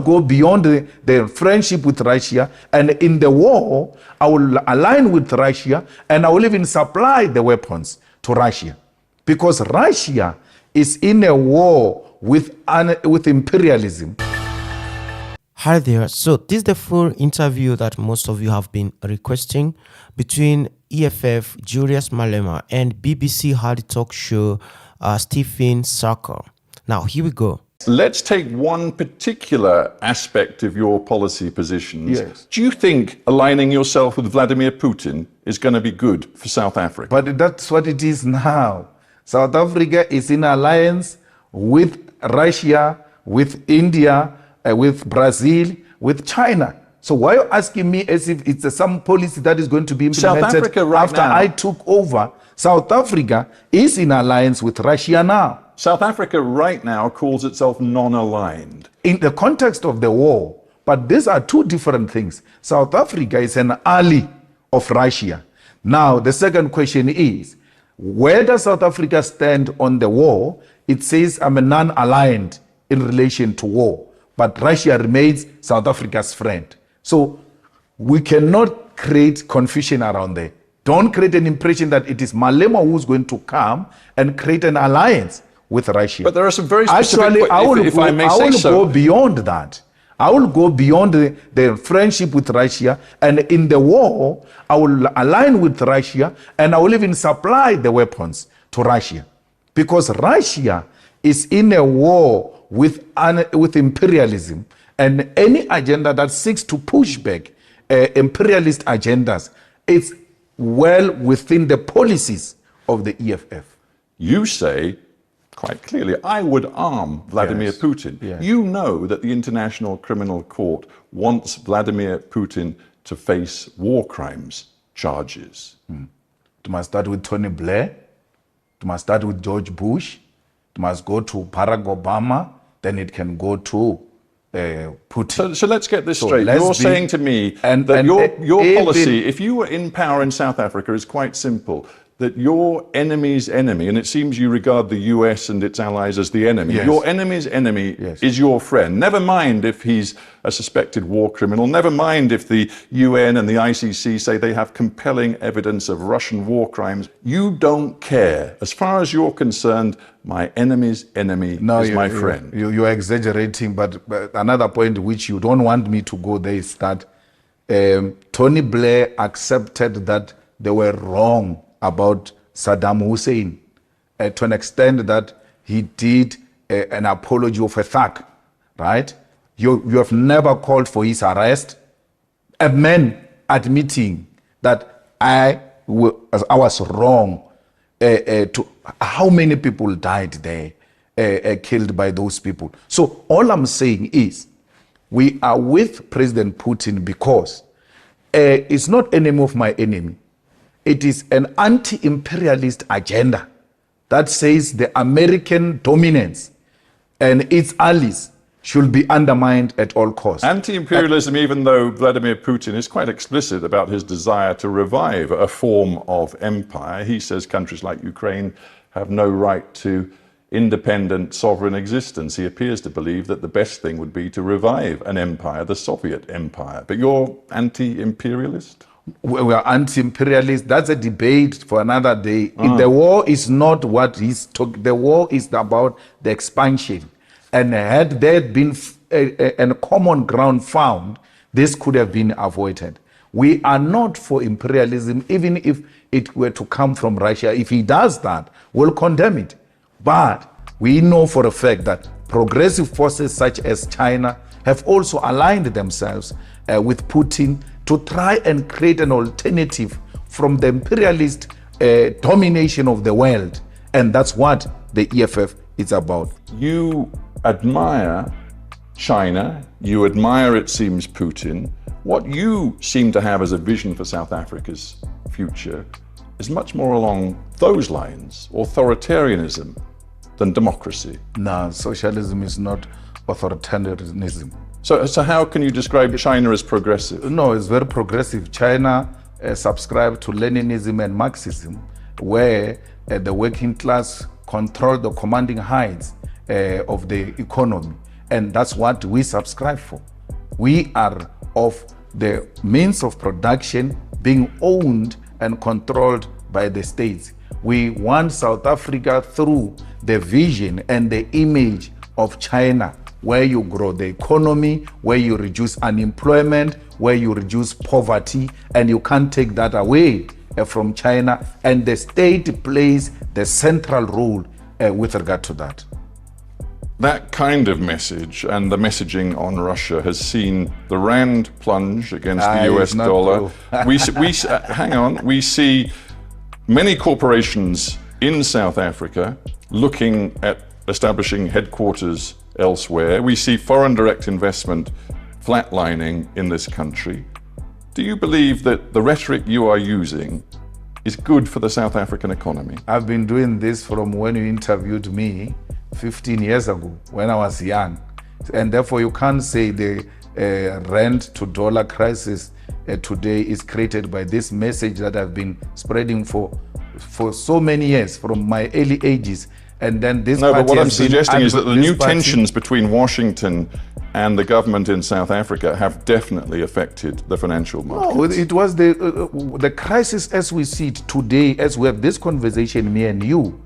go beyond the friendship with Russia, and in the war, I will align with Russia, and I will even supply the weapons to Russia, because Russia is in a war with imperialism. Hi there. So this is the full interview that most of you have been requesting between EFF Julius Malema and BBC Hardy Talk Show Stephen Sarkar. Now here we go. Let's take one particular aspect of your policy positions. Yes. Do you think aligning yourself with Vladimir Putin is going to be good for South Africa? But that's what it is now. South Africa is in alliance with Russia, with India, with Brazil, with China. So why are you asking me as if it's some policy that is going to be implemented South Africa right after now, I took over? South Africa is in alliance with Russia now. South Africa right now calls itself non-aligned. In the context of the war, but these are two different things. South Africa is an ally of Russia. Now, the second question is, where does South Africa stand on the war? It says I'm a non-aligned in relation to war, but Russia remains South Africa's friend. So we cannot create confusion around there. Don't create an impression that it is Malema who's going to come and create an alliance with Russia. But there are some very specific... Actually, I will so. go beyond that. I will go beyond the friendship with Russia, and in the war, I will align with Russia, and I will even supply the weapons to Russia, because Russia is in a war with imperialism, and any agenda that seeks to push back imperialist agendas is well within the policies of the EFF. You say quite clearly, I would arm Vladimir Putin. Yes. You know that the International Criminal Court wants Vladimir Putin to face war crimes charges. It must start with Tony Blair. It must start with George Bush. It must go to Barack Obama. Then it can go to Putin. So let's get this straight. You're saying to me that your policy, if you were in power in South Africa, is quite simple. That your enemy's enemy, and it seems you regard the US and its allies as the enemy, Yes. your enemy's enemy Yes. is your friend. Never mind if he's a suspected war criminal, never mind if the UN and the ICC say they have compelling evidence of Russian war crimes. You don't care. As far as you're concerned, my enemy's enemy is my friend. You're exaggerating, but another point which you don't want me to go there is that Tony Blair accepted that they were wrong about Saddam Hussein to an extent that he did an apology of a thug, right? You have never called for his arrest. A man admitting that I was wrong. To how many people died there, killed by those people. So all I'm saying is we are with President Putin because it's not enemy of my enemy. It is an anti-imperialist agenda that says the American dominance and its allies should be undermined at all costs. Anti-imperialism, even though Vladimir Putin is quite explicit about his desire to revive a form of empire. He says countries like Ukraine have no right to independent sovereign existence. He appears to believe that the best thing would be to revive an empire, the Soviet empire. But you're anti-imperialist? We are anti-imperialist. That's a debate for another day. The war is not what he's talking. The war is about the expansion. And had there been a common ground found, this could have been avoided. We are not for imperialism, even if it were to come from Russia. If he does that, we'll condemn it. But we know for a fact that progressive forces such as China have also aligned themselves with Putin to try and create an alternative from the imperialist domination of the world. And that's what the EFF is about. You admire China, you admire, it seems, Putin. What you seem to have as a vision for South Africa's future is much more along those lines, authoritarianism than democracy. No, socialism is not authoritarianism. So how can you describe China as progressive? No, it's very progressive. China subscribed to Leninism and Marxism, where the working class control the commanding heights of the economy. And that's what we subscribe for. We are of the means of production being owned and controlled by the states. We want South Africa through the vision and the image of China, where you grow the economy, where you reduce unemployment, where you reduce poverty, and you can't take that away from China. And the state plays the central role with regard to that. That kind of message and the messaging on Russia has seen the rand plunge against the US it's not dollar. true. Hang on, we see many corporations in South Africa looking at establishing headquarters elsewhere. We see foreign direct investment flatlining in this country. Do you believe that the rhetoric you are using is good for the South African economy? I've been doing this from when you interviewed me 15 years ago when I was young. And therefore you can't say the rand to dollar crisis today is created by this message that I've been spreading for so many years, from my early ages. And then this No, but what I'm has been suggesting is that the new party- tensions between Washington and the government in South Africa have definitely affected the financial markets. No, it was the crisis as we see it today, as we have this conversation, me and you.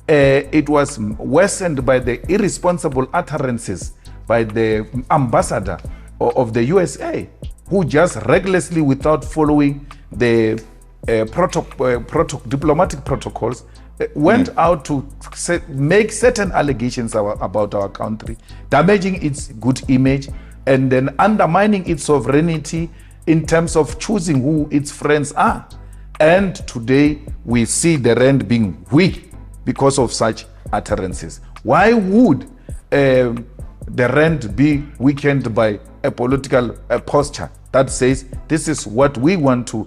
It was worsened by the irresponsible utterances by the ambassador of the USA, who just recklessly, without following the diplomatic protocols, went out to make certain allegations about our country, damaging its good image, and then undermining its sovereignty in terms of choosing who its friends are. And today we see the rand being weak because of such utterances. Why would the rand be weakened by a political posture that says this is what we want to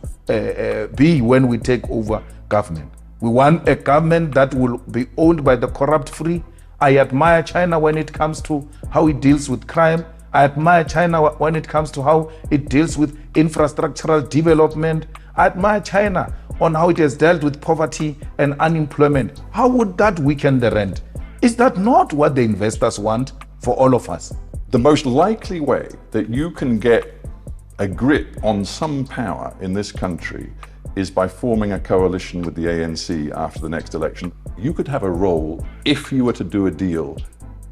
be when we take over government? We want a government that will be owned by the corrupt free. I admire China when it comes to how it deals with crime. I admire China when it comes to how it deals with infrastructural development. I admire China on how it has dealt with poverty and unemployment. How would that weaken the rand? Is that not what the investors want for all of us? The most likely way that you can get a grip on some power in this country is by forming a coalition with the ANC after the next election. You could have a role if you were to do a deal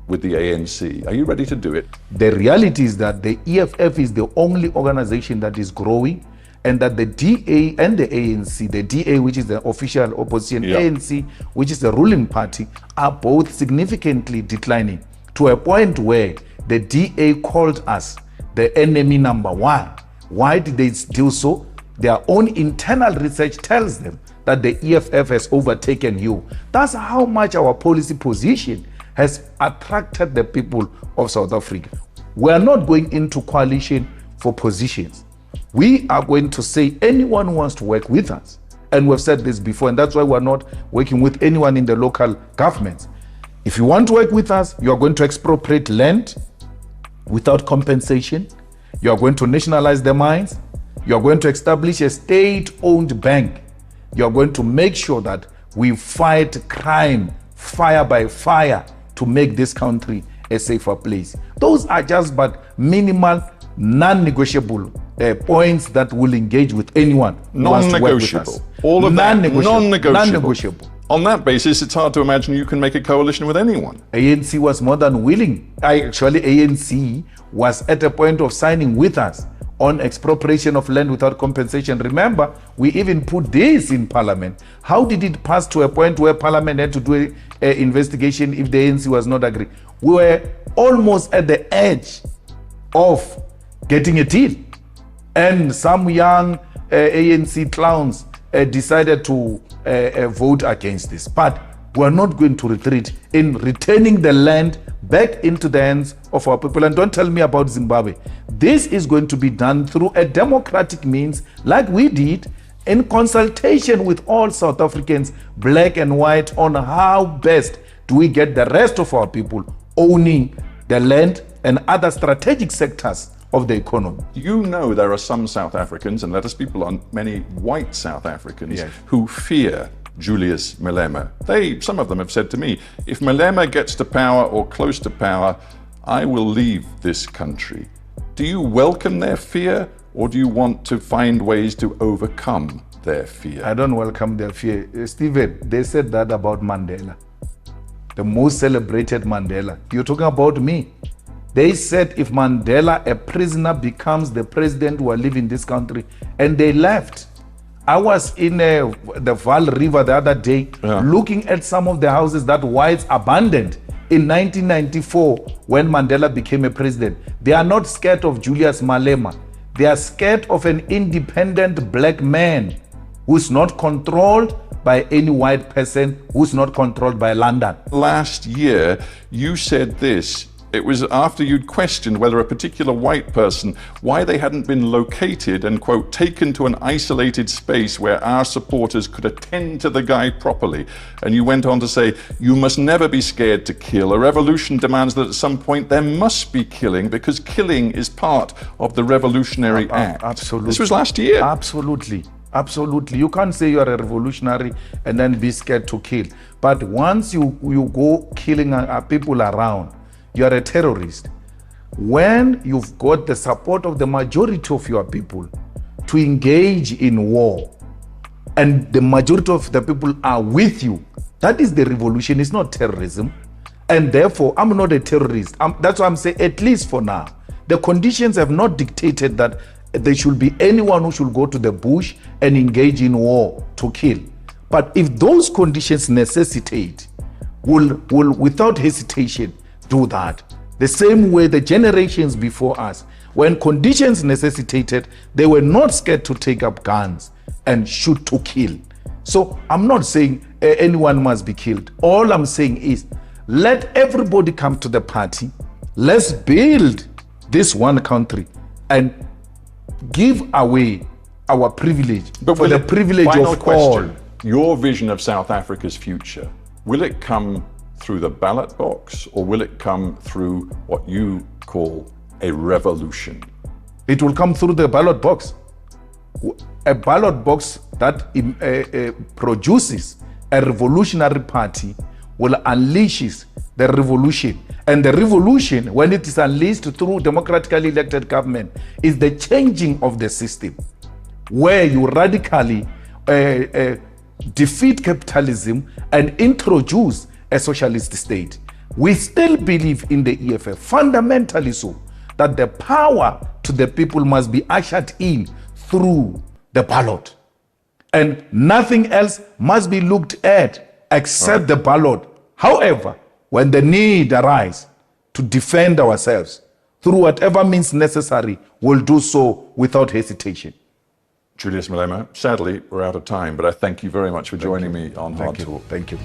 with the ANC. Are you ready to do it? The reality is that the EFF is the only organization that is growing, and that the DA and the ANC, the DA, which is the official opposition, ANC, which is the ruling party, are both significantly declining to a point where the DA called us the enemy number one. Why did they do so? Their own internal research tells them that the EFF has overtaken you. That's how much our policy position has attracted the people of South Africa. We are not going into coalition for positions. We are going to say anyone who wants to work with us, and we've said this before, and that's why we're not working with anyone in the local governments. If you want to work with us, you are going to expropriate land without compensation. You are going to nationalize the mines. You are going to establish a state-owned bank. You are going to make sure that we fight crime fire by fire to make this country a safer place. Those are just but minimal, non-negotiable points that will engage with anyone who wants to work with us. All of that, non-negotiable. Non-negotiable. On that basis, it's hard to imagine you can make a coalition with anyone. ANC was more than willing. Actually, ANC was at a point of signing with us on expropriation of land without compensation. Remember, we even put this in Parliament. How did it pass to a point where Parliament had to do an investigation if the ANC was not agreeing? We were almost at the edge of getting a deal. And some young ANC clowns decided to vote against this. But we are not going to retreat in returning the land back into the hands of our people. And don't tell me about Zimbabwe. This is going to be done through a democratic means, like we did, in consultation with all South Africans, black and white, on how best do we get the rest of our people owning the land and other strategic sectors of the economy. You know there are some South Africans, and let us be blunt, many white South Africans, Yes, who fear Julius Malema. Some of them have said to me, if Malema gets to power or close to power, I will leave this country. Do you welcome their fear, or do you want to find ways to overcome their fear? I don't welcome their fear. Stephen, they said that about Mandela, the most celebrated Mandela. You're talking about me. They said if Mandela, a prisoner, becomes the president, who will live in this country, and they left. I was in the Val River the other day, looking at some of the houses that whites abandoned in 1994 when Mandela became a president. They are not scared of Julius Malema. They are scared of an independent black man who's not controlled by any white person, who's not controlled by London. Last year, you said this. It was after you'd questioned whether a particular white person, why they hadn't been located and, quote, taken to an isolated space where our supporters could attend to the guy properly. And you went on to say, you must never be scared to kill. A revolution demands that at some point there must be killing, because killing is part of the revolutionary act. Absolutely. This was last year. Absolutely. Absolutely. You can't say you're a revolutionary and then be scared to kill. But once you go killing people around, you are a terrorist. When you've got the support of the majority of your people to engage in war, and the majority of the people are with you, that is the revolution. It's not terrorism. And therefore, I'm not a terrorist. That's why I'm saying, at least for now, the conditions have not dictated that there should be anyone who should go to the bush and engage in war to kill. But if those conditions necessitate, will without hesitation do that. The same way the generations before us, when conditions necessitated, they were not scared to take up guns and shoot to kill. So I'm not saying anyone must be killed. All I'm saying is, let everybody come to the party. Let's build this one country and give away our privilege, but for the privilege of all. Your vision of South Africa's future, will it come through the ballot box, or will it come through what you call a revolution? It will come through the ballot box. A ballot box that produces a revolutionary party will unleash the revolution. And the revolution, when it is unleashed through democratically elected government, is the changing of the system, where you radically defeat capitalism and introduce a socialist state. We still believe in the EFF, fundamentally so, that the power to the people must be ushered in through the ballot. And nothing else must be looked at except the ballot. However, when the need arises to defend ourselves through whatever means necessary, we'll do so without hesitation. Julius Malema, sadly, we're out of time, but I thank you very much for joining me on Hard Talk. Thank you.